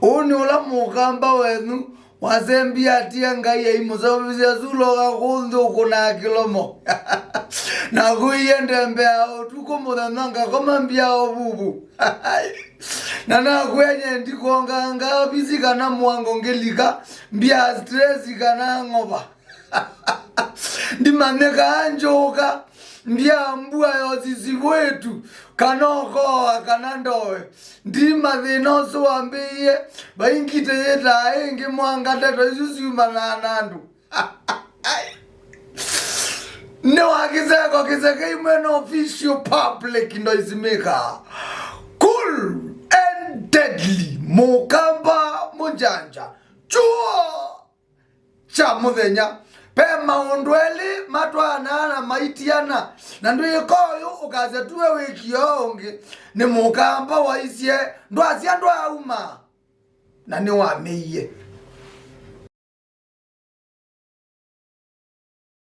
Uni ula mukamba wenu wasembia atia ngai ya imusababisha zuloga kundo kuna kilomo. Na kuyende mbea tuko mudananga kama mbia bubu. Na kwenye ndiko nganga bizika na mwango ngelika mbia stress kana ngoba. Ndimaneka anjoka mbia mbua yosisi wetu kanoko akanandowe ndima thinoso ambiye baingite yeta engi mwanga teto isusuma na nandu. No akiseko kiseke imeno official public noisemaker cool and deadly mukamba munjanja chuo cha muthenya pe maundweli matwana na maitiana na ndu ikoyo ukaze tuwe wiki yonge ni mukamba waisie ndwasia ndwauma na ni wameiye